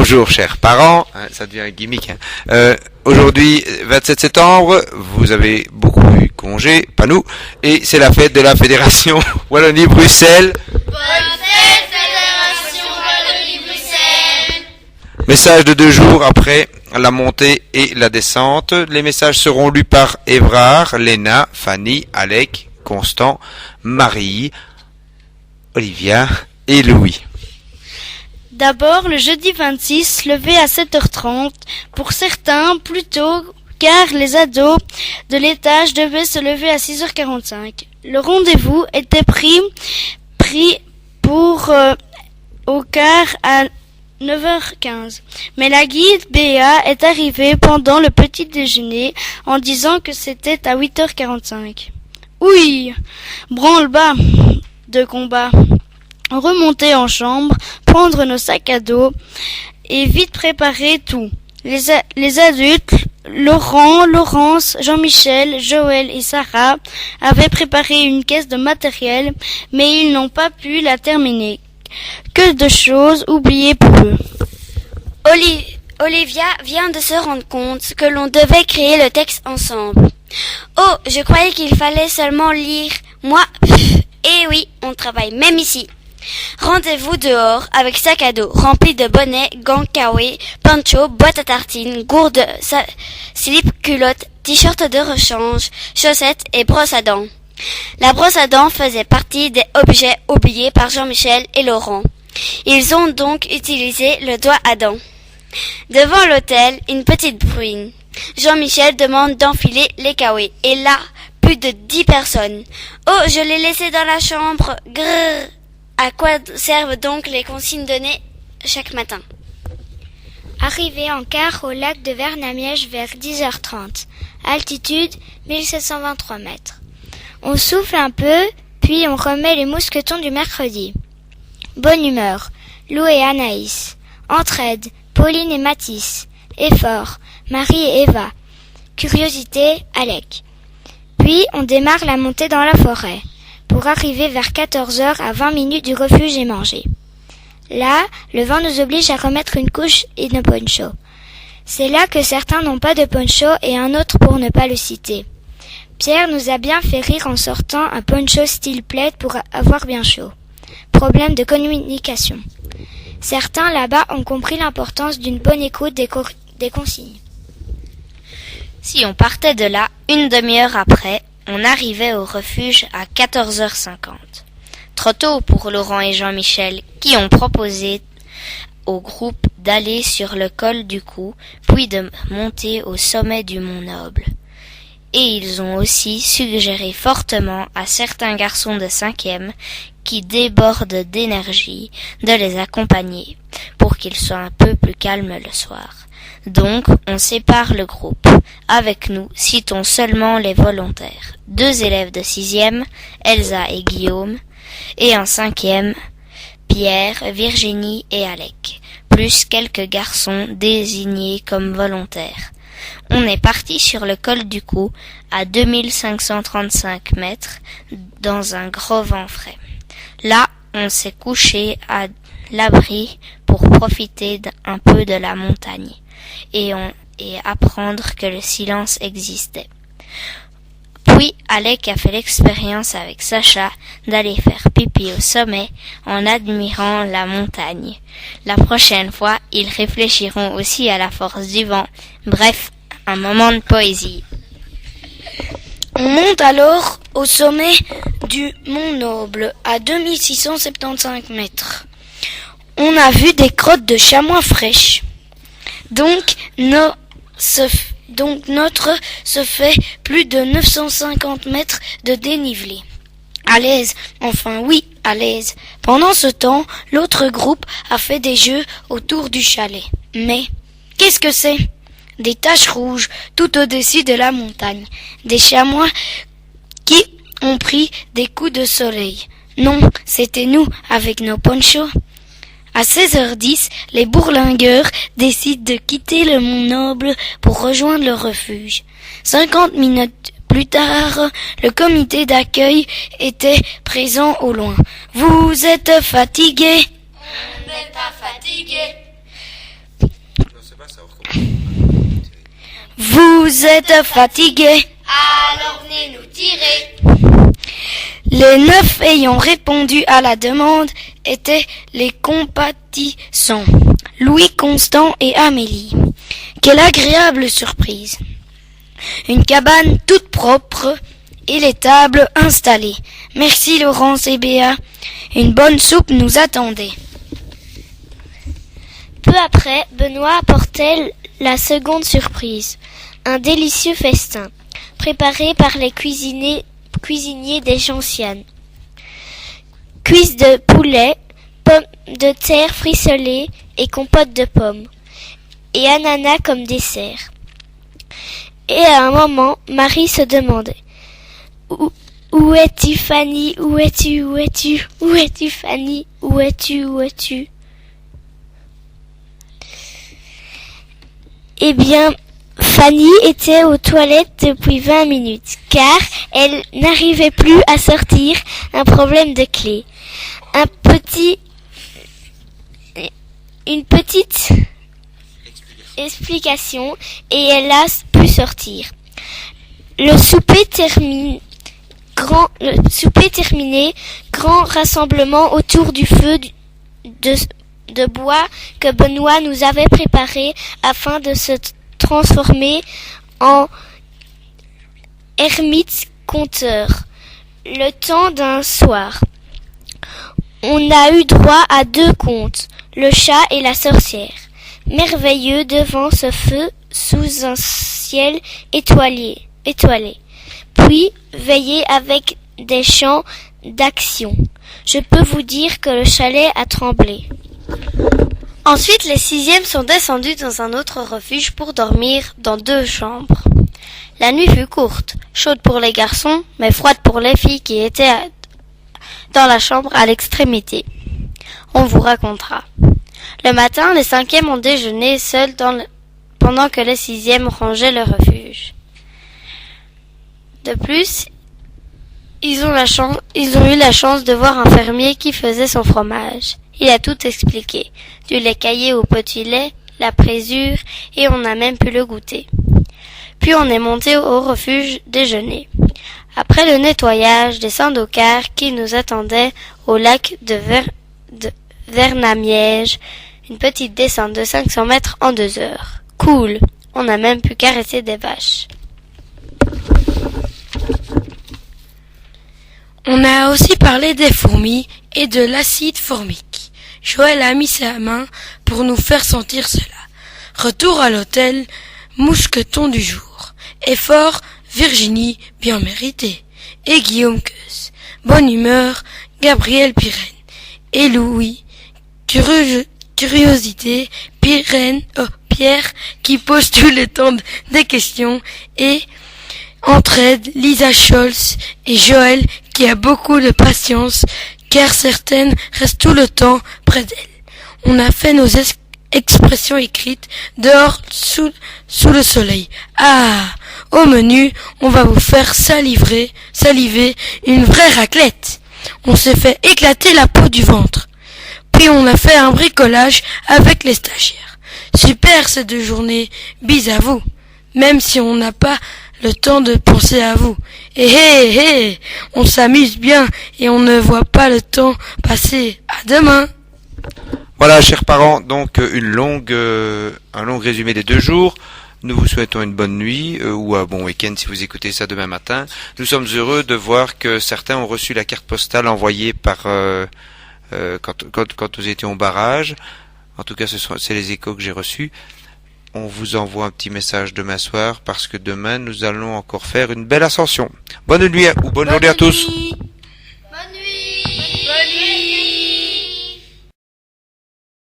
Bonjour chers parents, ça devient un gimmick. Aujourd'hui, 27 septembre, vous avez beaucoup eu congé, pas nous, et c'est la fête de la Fédération Wallonie-Bruxelles. Bonne fête, Fédération Wallonie-Bruxelles. Message de 2 jours après la montée et la descente. Les messages seront lus par Évrard, Léna, Fanny, Alec, Constant, Marie, Olivia et Louis. D'abord, le jeudi 26, levé à 7h30, pour certains plus tôt, car les ados de l'étage devaient se lever à 6h45. Le rendez-vous était pris pour au quart à 9h15. Mais la guide Béa est arrivée pendant le petit déjeuner en disant que c'était à 8h45. Oui, branle-bas de combat. Remonter en chambre, prendre nos sacs à dos et vite préparer tout. Les adultes, Laurent, Laurence, Jean-Michel, Joël et Sarah avaient préparé une caisse de matériel, mais ils n'ont pas pu la terminer. Que de choses oubliées pour eux. Olivia vient de se rendre compte que l'on devait créer le texte ensemble. Oh, je croyais qu'il fallait seulement lire. Moi, eh oui, on travaille même ici. Rendez-vous dehors avec sac à dos rempli de bonnets, gants, kawaii, poncho, boîte à tartines, gourde, slip, culotte, t-shirt de rechange, chaussettes et brosse à dents. La brosse à dents faisait partie des objets oubliés par Jean-Michel et Laurent. Ils ont donc utilisé le doigt à dents. Devant l'hôtel, une petite bruine. Jean-Michel demande d'enfiler les kawaii. Et là, plus de 10 personnes. Oh, je l'ai laissé dans la chambre. Grrr. À quoi servent donc les consignes données chaque matin? Arrivé en quart au lac de Vernamiège vers 10h30. Altitude 1723 mètres. On souffle un peu, puis on remet les mousquetons du mercredi. Bonne humeur, Lou et Anaïs. Entraide, Pauline et Mathis. Effort, Marie et Eva. Curiosité, Alec. Puis on démarre la montée dans la forêt, pour arriver vers 14h à 20 minutes du refuge et manger. Là, le vent nous oblige à remettre une couche et nos ponchos. C'est là que certains n'ont pas de poncho et un autre pour ne pas le citer. Pierre nous a bien fait rire en sortant un poncho style plaid pour avoir bien chaud. Problème de communication. Certains là-bas ont compris l'importance d'une bonne écoute des consignes. Si on partait de là, une demi-heure après, on arrivait au refuge à 14h50. Trop tôt pour Laurent et Jean-Michel, qui ont proposé au groupe d'aller sur le col du Cou, puis de monter au sommet du Mont Noble. Et ils ont aussi suggéré fortement à certains garçons de 5e, qui débordent d'énergie, de les accompagner, pour qu'ils soient un peu plus calmes le soir. Donc, on sépare le groupe. Avec nous, citons seulement les volontaires. 2 élèves de 6e, Elsa et Guillaume, et un 5e, Pierre, Virginie et Alec, plus quelques garçons désignés comme volontaires. On est parti sur le col du Cou, à 2535 mètres, dans un gros vent frais. Là, on s'est couché à l'abri pour profiter un peu de la montagne et apprendre que le silence existait. Puis Alec a fait l'expérience avec Sacha d'aller faire pipi au sommet en admirant la montagne. La prochaine fois, ils réfléchiront aussi à la force du vent. Bref, un moment de poésie. On monte alors au sommet du Mont Noble, à 2675 mètres. On a vu des crottes de chamois fraîches. Donc notre se fait plus de 950 mètres de dénivelé. À l'aise, enfin oui, à l'aise. Pendant ce temps, l'autre groupe a fait des jeux autour du chalet. Mais, qu'est-ce que c'est? Des taches rouges tout au-dessus de la montagne. Des chamois qui ont pris des coups de soleil. Non, c'était nous avec nos ponchos. À 16h10, les bourlingueurs décident de quitter le Mont Noble pour rejoindre le refuge. 50 minutes plus tard, le comité d'accueil était présent au loin. « Vous êtes fatigués ?» On n'est pas fatigués. vous êtes fatigués. Alors venez nous tirer. Les 9 ayant répondu à la demande étaient les compatissants, Louis, Constant et Amélie. Quelle agréable surprise! Une cabane toute propre et les tables installées. Merci Laurence et Béa. Une bonne soupe nous attendait. Peu après, Benoît apportait la seconde surprise, un délicieux festin, préparé par les cuisiniers des Gentianes. Cuisses de poulet, pommes de terre frissolées et compote de pommes, et ananas comme dessert. Et à un moment, Marie se demandait « Où es-tu, Fanny? Où es-tu? Où es-tu? Où es-tu, Fanny? Où es-tu? Où es-tu » Eh bien, Fanny était aux toilettes depuis 20 minutes, car elle n'arrivait plus à sortir, un problème de clé. Une petite explication et elle a pu sortir. Le souper terminé, grand rassemblement autour du feu de bois que Benoît nous avait préparé afin de se transformer en ermite conteur. Le temps d'un soir, on a eu droit à 2 contes, le chat et la sorcière, merveilleux devant ce feu sous un ciel étoilé, puis veillé avec des chants d'action. Je peux vous dire que le chalet a tremblé. Ensuite, les 6e sont descendus dans un autre refuge pour dormir dans 2 chambres. La nuit fut courte, chaude pour les garçons, mais froide pour les filles qui étaient dans la chambre à l'extrémité. On vous racontera. Le matin, les 5e ont déjeuné seuls pendant que les 6e rangeaient le refuge. De plus, ils ont eu la chance de voir un fermier qui faisait son fromage. Il a tout expliqué, du lait caillé au petit lait, la présure, et on a même pu le goûter. Puis on est monté au refuge déjeuner. Après le nettoyage des sandocars qui nous attendaient au lac de Vernamiège, une petite descente de 500 mètres en 2 heures. Cool, on a même pu caresser des vaches. On a aussi parlé des fourmis et de l'acide formique. Joël a mis sa main pour nous faire sentir cela. Retour à l'hôtel, mousqueton du jour. Effort, Virginie, bien mérité. Et Guillaume Queuse. Bonne humeur, Gabriel Pirenne. Et Louis, curiosité, Pierre, qui pose tout le temps des questions. Et entraide, Lisa Scholz et Joël, qui a beaucoup de patience, car certaines restent tout le temps près d'elle. On a fait nos expressions écrites dehors sous le soleil. Ah, au menu, on va vous faire saliver une vraie raclette. On s'est fait éclater la peau du ventre. Puis on a fait un bricolage avec les stagiaires. Super ces 2 journées, bis à vous. Même si on n'a pas le temps de penser à vous. Et on s'amuse bien et on ne voit pas le temps passer. À demain. Voilà, chers parents, donc un long résumé des 2 jours. Nous vous souhaitons une bonne nuit ou un bon week-end si vous écoutez ça demain matin. Nous sommes heureux de voir que certains ont reçu la carte postale envoyée par quand nous étions au barrage. En tout cas, c'est les échos que j'ai reçus. On vous envoie un petit message demain soir parce que demain nous allons encore faire une belle ascension. Bonne nuit ou bonne journée à tous.